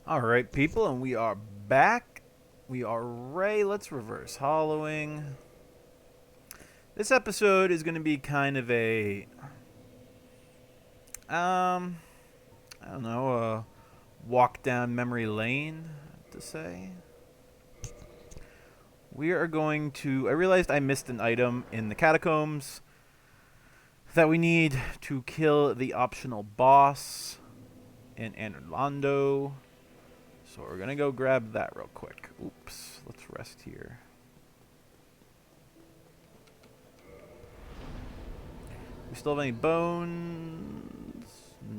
Alright, people, and we are back. We are Ray. Let's reverse hollowing. This episode is going to be kind of a, I don't know, a walk down memory lane, to say. We are going to, I realized I missed an item in the Catacombs that we need to kill the optional boss in Anor Londo. So we're going to go grab that real quick. Oops, let's rest here. We still have any bones?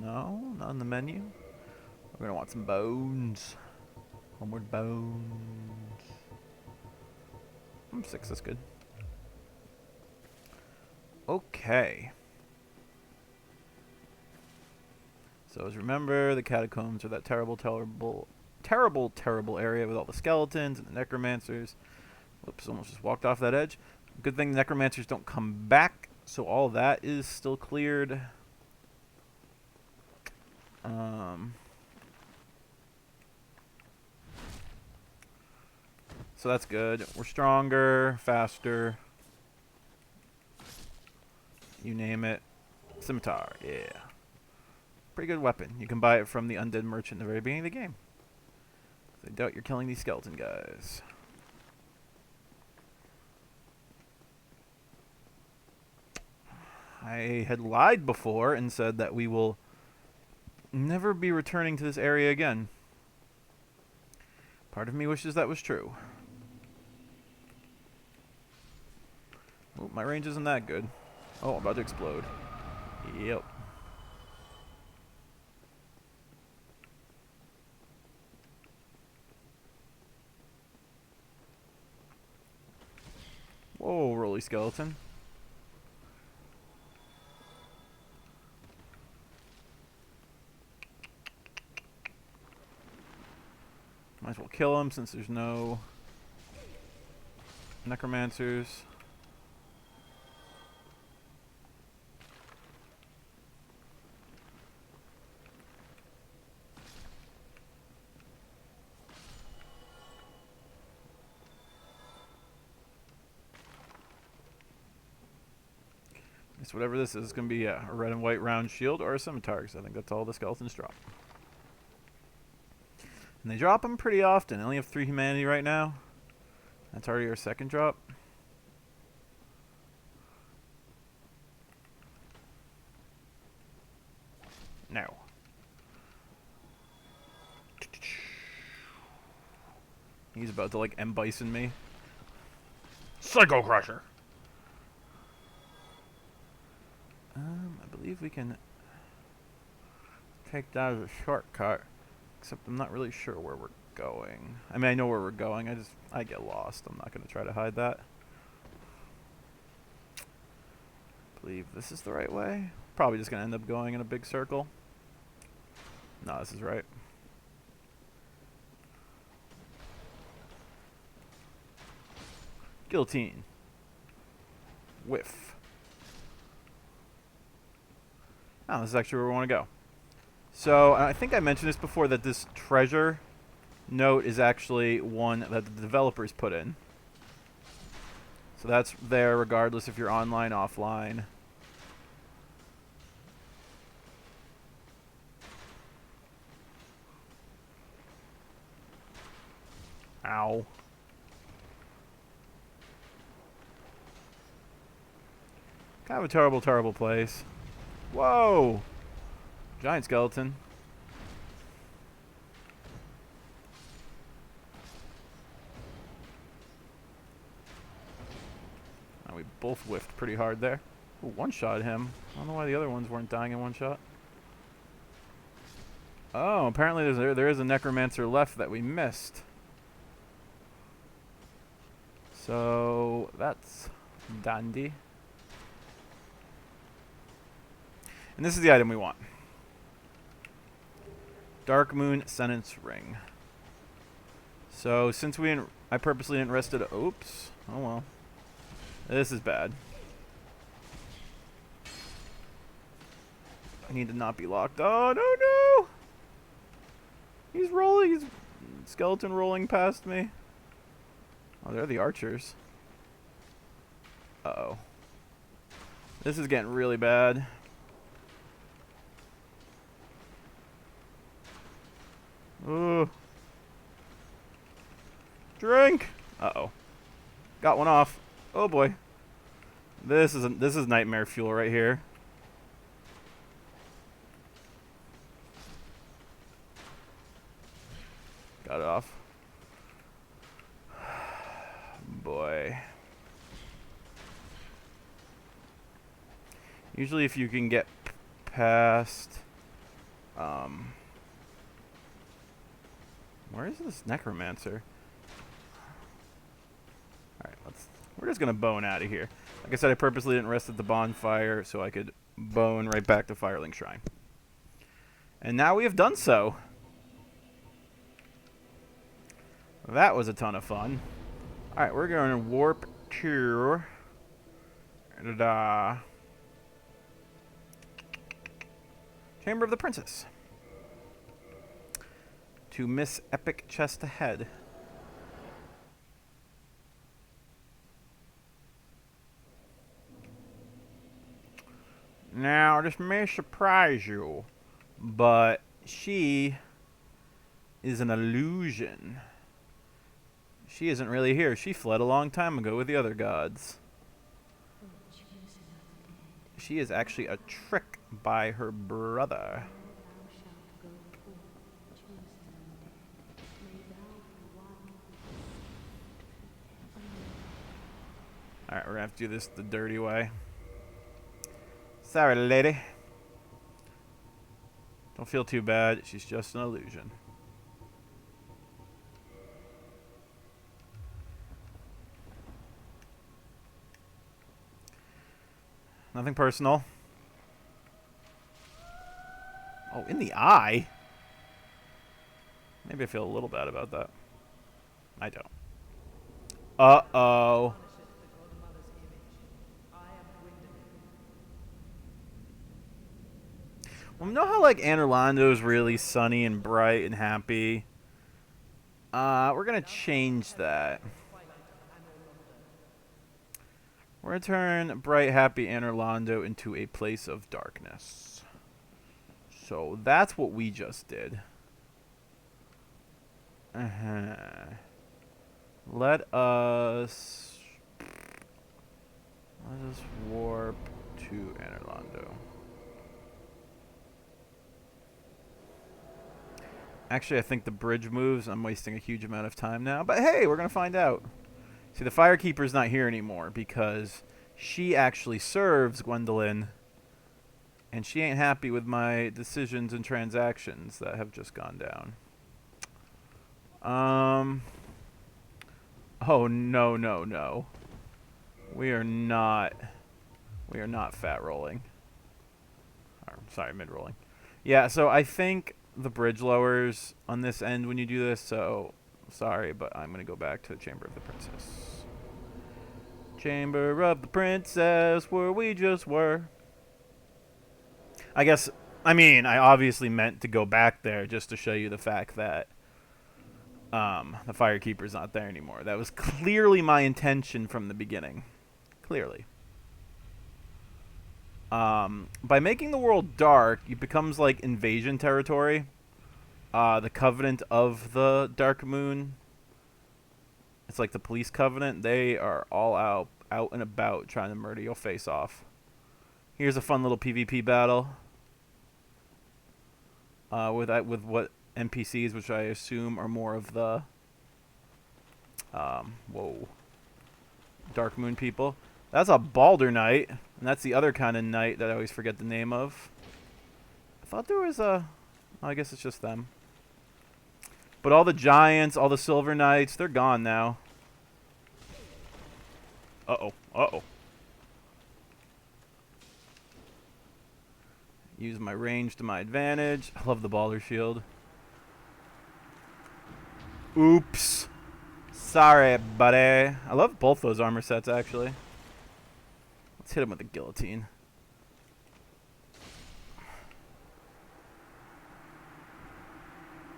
No, not in the menu. We're going to want some bones. One more bones. 6, that's good. Okay. So as remember, the Catacombs are that terrible area with all the skeletons and the necromancers. Whoops, almost just walked off that edge. Good thing the necromancers don't come back, so all that is still cleared. So that's good. We're stronger, faster. You name it. Scimitar, yeah. Pretty good weapon. You can buy it from the undead merchant at the very beginning of the game. I doubt you're killing these skeleton guys. I had lied before and said that we will never be returning to this area again. Part of me wishes that was true. Oh, my range isn't that good. Oh, I'm about to explode. Yep. Whoa, roly skeleton. Might as well kill him since there's no necromancers. Guess whatever this is going to be a red and white round shield or a scimitar, because I think that's all the skeletons drop. And they drop them pretty often. I only have 3 humanity right now. That's already our second drop. No. He's about to like M-Bison me. Psycho Crusher! I believe we can take that as a shortcut. Except I'm not really sure where we're going. I mean, I know where we're going. I get lost. I'm not going to try to hide that. I believe this is the right way. Probably just going to end up going in a big circle. No, this is right. Guillotine. Whiff. Oh, this is actually where we want to go. So, I think I mentioned this before, that this treasure note is actually one that the developers put in. So that's there regardless if you're online, offline. Ow. Kind of a terrible, terrible place. Whoa! Giant skeleton. Oh, we both whiffed pretty hard there. Ooh, one-shot him. I don't know why the other ones weren't dying in one shot. Oh, apparently there is a necromancer left that we missed. So that's dandy. And this is the item we want. Darkmoon Séance Ring. So since I purposely didn't rest it. Oops. Oh well. This is bad. I need to not be locked. Oh no no! He's rolling. He's skeleton rolling past me. Oh, they're the archers. Uh-oh. This is getting really bad. Ooh. Drink! Uh-oh. Got one off. Oh boy. This is nightmare fuel right here. Got it off. Boy. Usually if you can get past where is this necromancer? Alright, we're just gonna bone out of here. Like I said, I purposely didn't rest at the bonfire so I could bone right back to Firelink Shrine. And now we have done so. That was a ton of fun. Alright, we're going to warp to the Chamber of the Princess. To Miss Epic Chest Ahead. Now, this may surprise you, but she is an illusion. She isn't really here. She fled a long time ago with the other gods. She is actually a trick by her brother. Alright, we're gonna have to do this the dirty way. Sorry, lady. Don't feel too bad. She's just an illusion. Nothing personal. Oh, in the eye? Maybe I feel a little bad about that. I don't. Uh-oh. Well, you know how, like, Anor Londo is really sunny and bright and happy? We're gonna change that. We're gonna turn bright, happy Anor Londo into a place of darkness. So that's what we just did. Let us warp to Anor Londo. Actually, I think the bridge moves. I'm wasting a huge amount of time now. But hey, we're going to find out. See, the Firekeeper's not here anymore because she actually serves Gwyndolin. And she ain't happy with my decisions and transactions that have just gone down. Oh, no, no, no. We are not fat rolling. Or, sorry, mid rolling. Yeah, so I think the bridge lowers on this end when you do this, so sorry, but I'm going to go back to the Chamber of the Princess. Chamber of the Princess, where we just were. I obviously meant to go back there just to show you the fact that the Firekeeper's not there anymore. That was clearly my intention from the beginning. Clearly. By making the world dark, it becomes like invasion territory. The Covenant of the Darkmoon. It's like the police covenant. They are all out and about trying to murder your face off. Here's a fun little PvP battle. With what NPCs, which I assume are more of the Darkmoon people. That's a Balder Knight, and that's the other kind of knight that I always forget the name of. I thought there was a... I guess it's just them. But all the giants, all the silver knights, they're gone now. Uh-oh. Uh-oh. Use my range to my advantage. I love the Balder shield. Oops. Sorry, buddy. I love both those armor sets, actually. Let's hit him with a guillotine.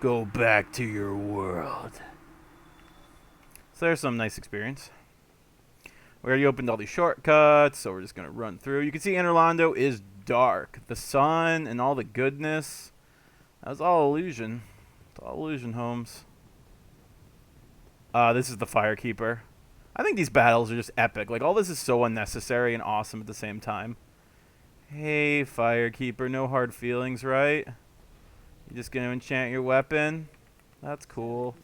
Go back to your world. So there's some nice experience. We already opened all these shortcuts, so we're just going to run through. You can see Anor Londo is dark. The sun and all the goodness, that was all illusion. It's all illusion, Holmes. This is the Firekeeper. I think these battles are just epic. Like, all this is so unnecessary and awesome at the same time. Hey, Firekeeper, no hard feelings, right? You just gonna enchant your weapon? That's cool.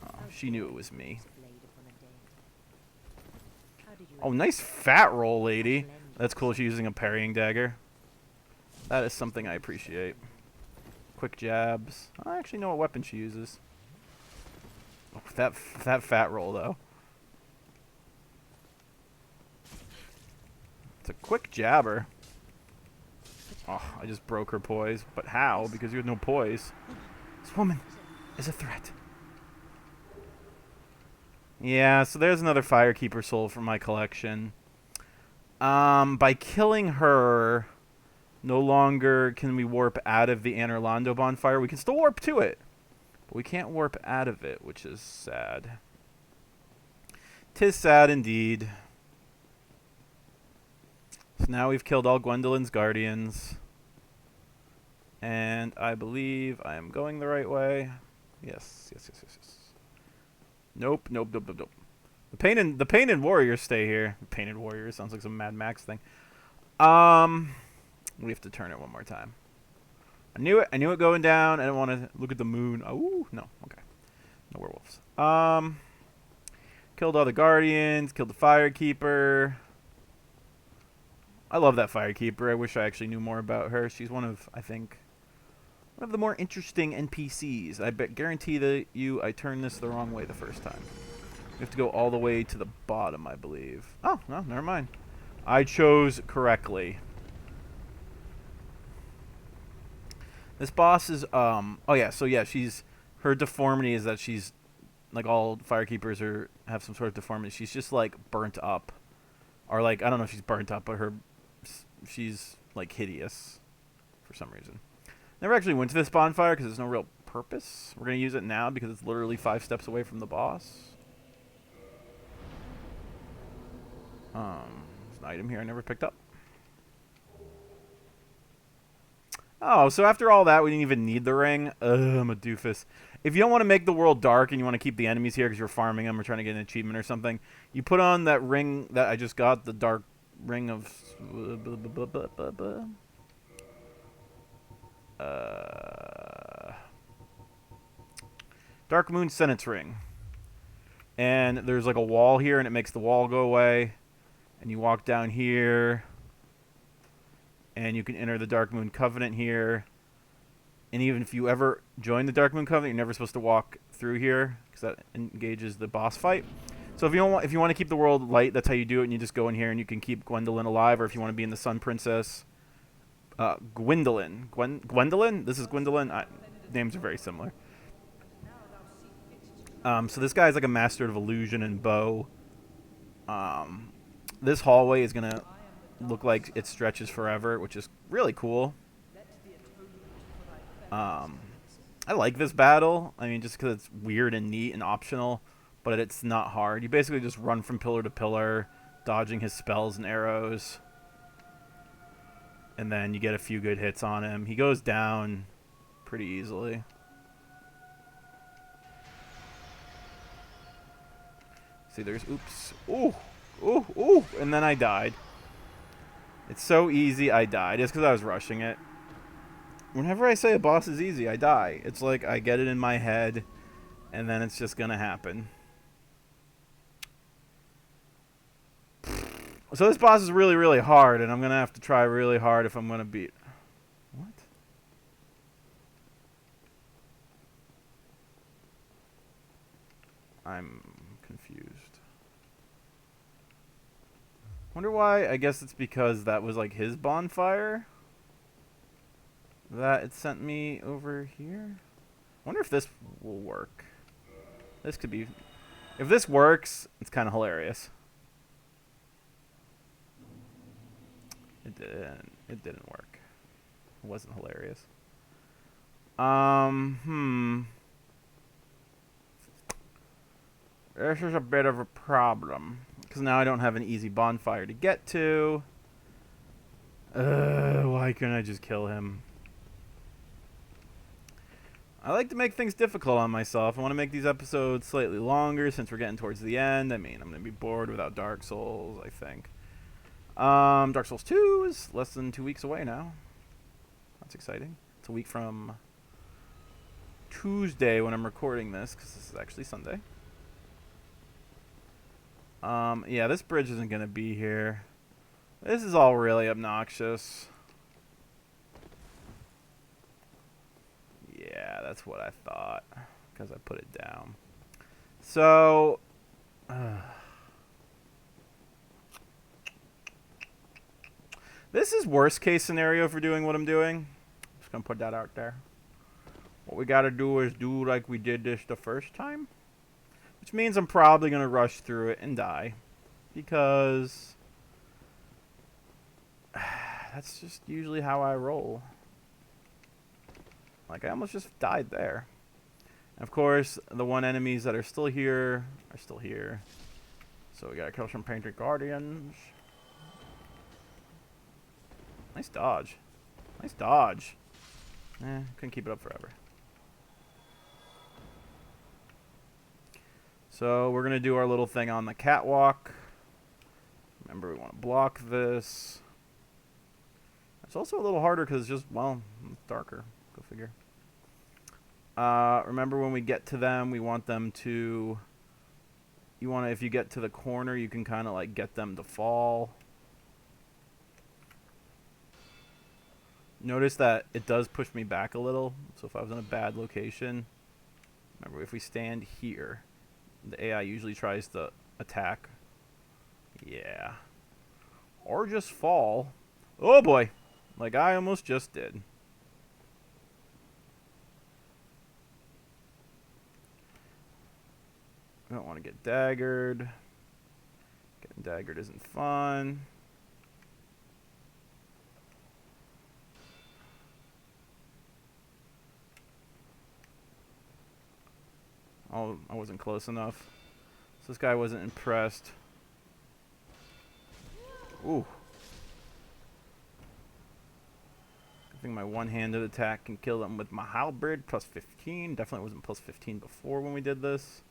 Oh, she knew it was me. Oh, nice fat roll, lady. That's cool. She's using a parrying dagger. That is something I appreciate. Quick jabs. I actually know what weapon she uses. Oh, that fat roll, though. It's a quick jabber. Oh, I just broke her poise. But how? Because you had no poise. This woman is a threat. Yeah, so there's another Firekeeper soul from my collection. By killing her, no longer can we warp out of the Anor Londo bonfire. We can still warp to it, but we can't warp out of it, which is sad. 'Tis sad indeed. So now we've killed all Gwyndolин's guardians. And I believe I am going the right way. Yes. Nope. The painted warriors stay here. The painted warriors sounds like some Mad Max thing. We have to turn it one more time. I knew it going down. I didn't want to look at the moon. Oh, no. Okay. No werewolves. Killed all the guardians. Killed the Firekeeper. I love that Firekeeper. I wish I actually knew more about her. She's one of, I think, one of the more interesting NPCs. I guarantee that I turned this the wrong way the first time. We have to go all the way to the bottom, I believe. Oh, no, never mind. I chose correctly. This boss is, oh yeah, so yeah, her deformity is that she's, like all Firekeepers have some sort of deformity. She's just, like, burnt up. Or, like, I don't know if she's burnt up, but she's, like, hideous for some reason. Never actually went to this bonfire because there's no real purpose. We're going to use it now because it's literally 5 steps away from the boss. There's an item here I never picked up. Oh, so after all that, we didn't even need the ring? Ugh, I'm a doofus. If you don't want to make the world dark and you want to keep the enemies here because you're farming them or trying to get an achievement or something, you put on that ring that I just got, the dark ring of... Darkmoon Séance Ring. And there's like a wall here, and it makes the wall go away. And you walk down here, and you can enter the Darkmoon Covenant here. And even if you ever join the Darkmoon Covenant, you're never supposed to walk through here because that engages the boss fight. So if you want to keep the world light, that's how you do it. And you just go in here and you can keep Gwyndolin alive. Or if you want to be in the Sun Princess, Gwyndolin. Gwyndolin? This is Gwyndolin. Names are very similar. So this guy's like a master of illusion and bow. This hallway is gonna look like it stretches forever, which is really cool. I like this battle. I mean, just because it's weird and neat and optional, but it's not hard. You basically just run from pillar to pillar, dodging his spells and arrows. And then you get a few good hits on him. He goes down pretty easily. See, there's... Oops. Ooh. And then I died. It's so easy, I died. It's because I was rushing it. Whenever I say a boss is easy, I die. It's like I get it in my head, and then it's just going to happen. So this boss is really, really hard, and I'm going to have to try really hard if I'm going to beat... What? I'm confused. Wonder why. I guess it's because that was like his bonfire that it sent me over here. Wonder if this will work. This could be... If this works, it's kind of hilarious. It didn't work. It wasn't hilarious. This is a bit of a problem. Because now I don't have an easy bonfire to get to. Why couldn't I just kill him? I like to make things difficult on myself. I want to make these episodes slightly longer since we're getting towards the end. I mean, I'm going to be bored without Dark Souls, I think. Dark Souls 2 is less than 2 weeks away now. That's exciting. It's a week from Tuesday when I'm recording this, because this is actually Sunday. Yeah, this bridge isn't going to be here. This is all really obnoxious. Yeah, that's what I thought, because I put it down. So, this is worst case scenario for doing what I'm doing. Just going to put that out there. What we got to do is do like we did this the first time. Which means I'm probably going to rush through it and die. Because that's just usually how I roll. Like, I almost just died there. And of course, the one enemies that are still here are still here. So we gotta kill some painted guardians. Nice dodge. Nice dodge. Couldn't keep it up forever. So we're gonna do our little thing on the catwalk. Remember, we want to block this. It's also a little harder because it's just, well, it's darker. Go figure. Remember, when we get to them, we want them to... You want to, if you get to the corner, you can kind of like get them to fall. Notice that it does push me back a little. So if I was in a bad location... Remember, if we stand here, the AI usually tries to attack. Yeah. Or just fall. Oh boy. Like I almost just did. I don't want to get daggered. Getting daggered isn't fun. Oh, I wasn't close enough. So this guy wasn't impressed. Ooh. I think my one-handed attack can kill them with my halberd. Plus 15. Definitely wasn't plus 15 before when we did this.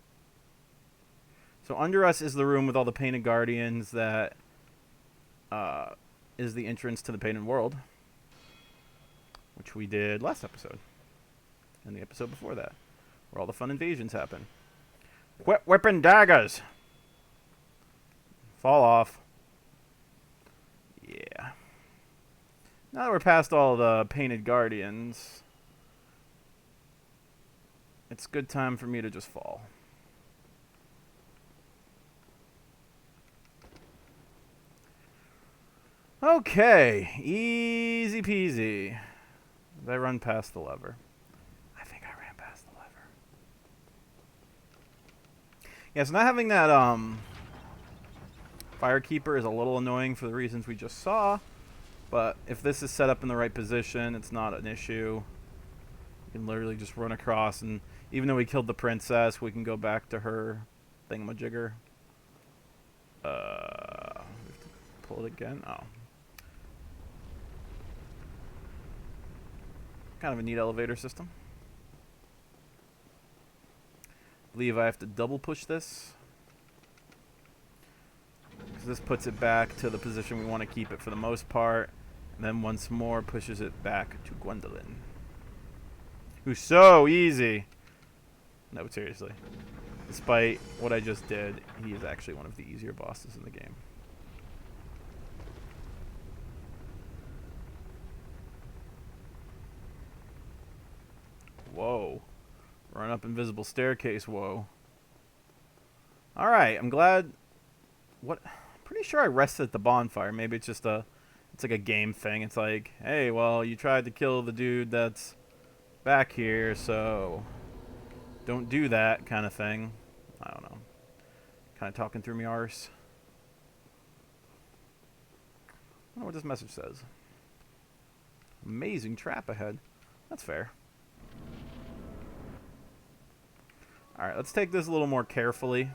So under us is the room with all the painted guardians that is the entrance to the painted world. Which we did last episode. And the episode before that. Where all the fun invasions happen. Quit whipping daggers! Fall off. Yeah. Now that we're past all the painted guardians, it's a good time for me to just fall. Okay, easy peasy. Did I run past the lever? I think I ran past the lever. Yeah, so not having that Firekeeper is a little annoying for the reasons we just saw. But if this is set up in the right position, it's not an issue. You can literally just run across, and even though we killed the princess, we can go back to her thingamajigger. We have to pull it again. Oh. Kind of a neat elevator system. I believe I have to double push this. Because this puts it back to the position we want to keep it for the most part. And then once more pushes it back to Gwyndolin. Who's so easy. No, seriously. Despite what I just did, he is actually one of the easier bosses in the game. Whoa. Run up invisible staircase, whoa. Alright, I'm glad... What? I'm pretty sure I rested at the bonfire. Maybe it's just a... It's like a game thing. It's like, hey, well, you tried to kill the dude that's back here, so don't do that kind of thing. I don't know. Kind of talking through me arse. I wonder what this message says. Amazing trap ahead. That's fair. Alright, let's take this a little more carefully.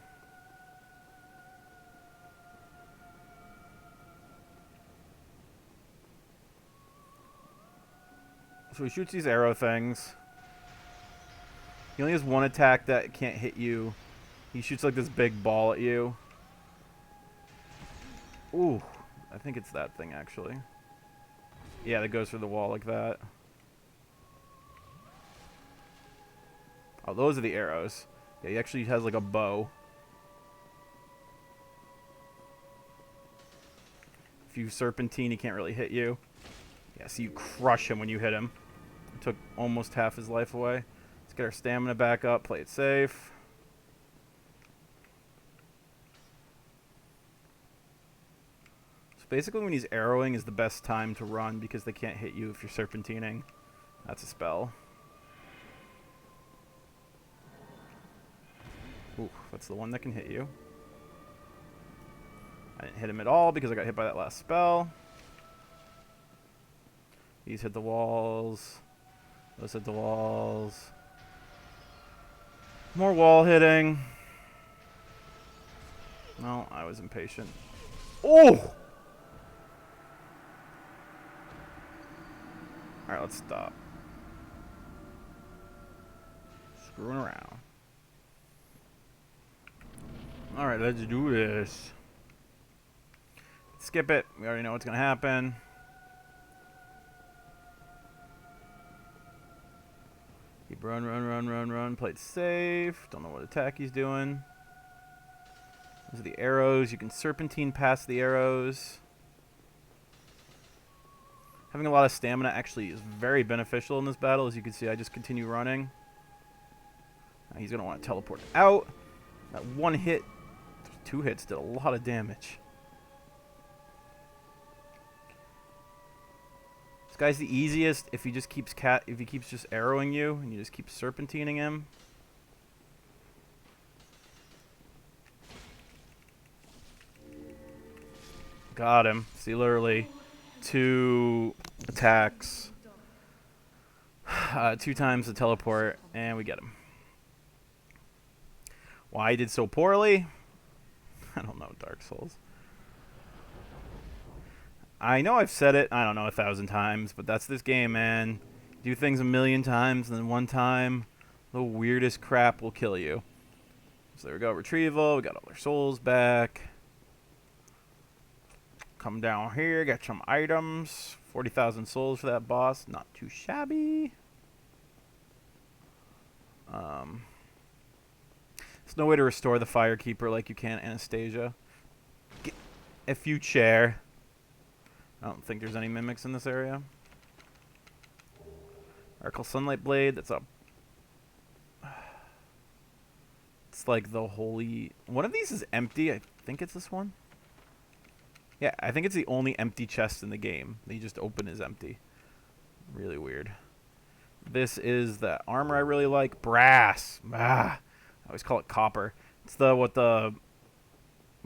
So he shoots these arrow things. He only has one attack that can't hit you. He shoots like this big ball at you. Ooh, I think it's that thing actually. Yeah, that goes through the wall like that. Oh, those are the arrows. Yeah, he actually has like a bow. If you serpentine, he can't really hit you. Yeah, so you crush him when you hit him. Took almost half his life away. Let's get our stamina back up. Play it safe. So basically when he's arrowing is the best time to run because they can't hit you if you're serpentining. That's a spell. Ooh, that's the one that can hit you. I didn't hit him at all because I got hit by that last spell. These hit the walls. Those hit the walls. More wall hitting. No, I was impatient. Oh! Alright, let's stop. Screwing around. Alright, let's do this. Skip it. We already know what's going to happen. Keep run. Play it safe. Don't know what attack he's doing. Those are the arrows. You can serpentine past the arrows. Having a lot of stamina actually is very beneficial in this battle. As you can see, I just continue running. Now he's going to want to teleport out. That one hit, 2 hits did a lot of damage. This guy's the easiest if he just keeps just arrowing you and you just keep serpentining him. Got him. See, literally 2 attacks, 2 times the teleport, and we get him. Why I did so poorly? I don't know, Dark Souls. I know I've said it, I don't know, 1,000 times, but that's this game, man. Do things a million times, and then one time, the weirdest crap will kill you. So there we go, retrieval, we got all our souls back. Come down here, get some items. 40,000 souls for that boss, not too shabby. There's no way to restore the Firekeeper like you can Anastasia. Get a few chair. I don't think there's any mimics in this area. Oracle Sunlight Blade, that's up. It's like the holy... One of these is empty. I think it's this one. Yeah, I think it's the only empty chest in the game. That you just open is empty. Really weird. This is the armor I really like. Brass. Ah, I always call it copper. It's the what the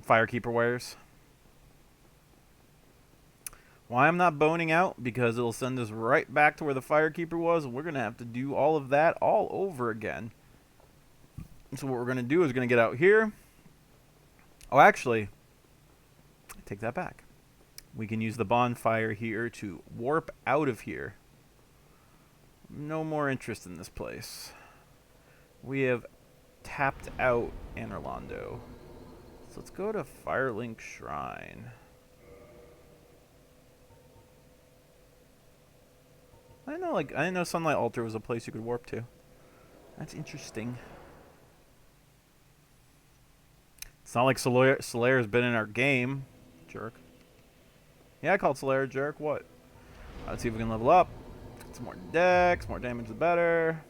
Firekeeper wears. Why I'm not boning out? Because it'll send us right back to where the Firekeeper was, and we're going to have to do all of that all over again. So what we're going to do is going to get out here. Oh, actually, I take that back. We can use the bonfire here to warp out of here. No more interest in this place. We have tapped out Anor Londo. So let's go to Firelink Shrine. I didn't know Sunlight Altar was a place you could warp to. That's interesting. It's not like Solaire's been in our game. Jerk. Yeah, I called Solaire a jerk. What? Let's see if we can level up. Get some more dex. More damage the better.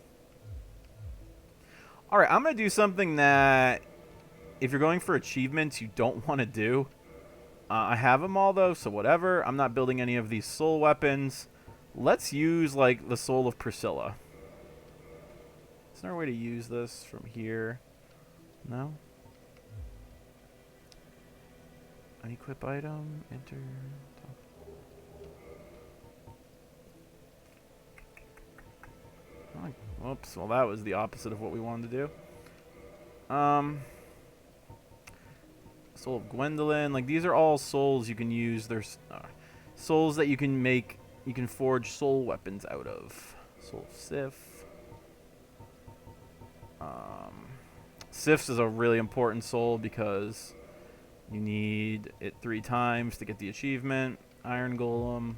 Alright, I'm going to do something that if you're going for achievements you don't want to do. I have them all though, so whatever. I'm not building any of these soul weapons. Let's use like the soul of Priscilla. Is there a way to use this from here? No? Unequip item. Enter. Oh, whoops. Well, that was the opposite of what we wanted to do. Soul of Gwyndolin. Like, these are all souls you can use. There's souls that you can make. You can forge soul weapons out of. Soul of Sif. Sif's is a really important soul because you need it 3 times to get the achievement. Iron Golem.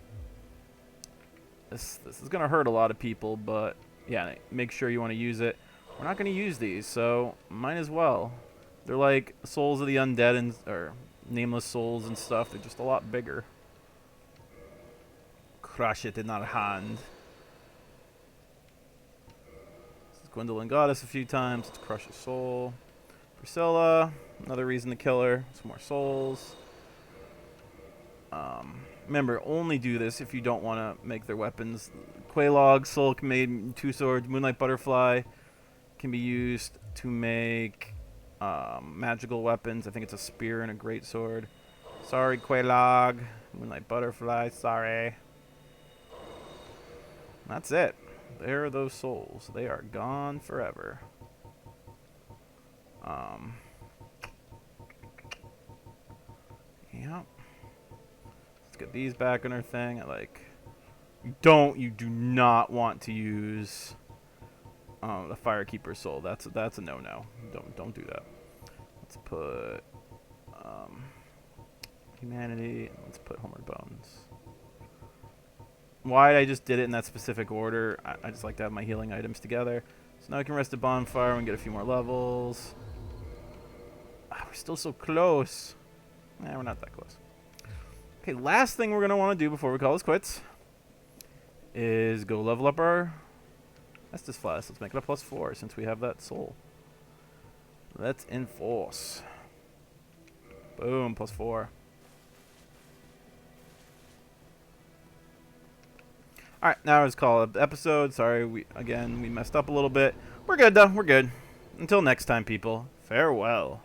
This is going to hurt a lot of people, but yeah, make sure you want to use it. We're not going to use these, so might as well. They're like souls of the undead and or nameless souls and stuff. They're just a lot bigger. Crush it in our hand. Gwyndolin got us a few times. Let's crush a soul. Priscilla, another reason to kill her. Some more souls. Remember, only do this if you don't want to make their weapons. Quelaag, soul can make 2 swords. Moonlight Butterfly can be used to make magical weapons. I think it's a spear and a great sword. Sorry, Quelaag. Moonlight Butterfly, sorry. That's it. There are those souls. They are gone forever. Yep. Let's get these back on our thing. You do not want to use the Firekeeper soul. That's a no-no. Don't do that. Let's put humanity. Let's put Homeward Bones. Why I just did it in that specific order, I just like to have my healing items together. So now I can rest a bonfire and get a few more levels. We're still so close. We're not that close. Okay, last thing we're going to want to do before we call this quits is go level up our Estus Flask. Let's make it a +4 since we have that soul. Let's enforce. Boom, +4. Alright, now let's call it the episode. Sorry, we messed up a little bit. We're good, though. We're good. Until next time, people. Farewell.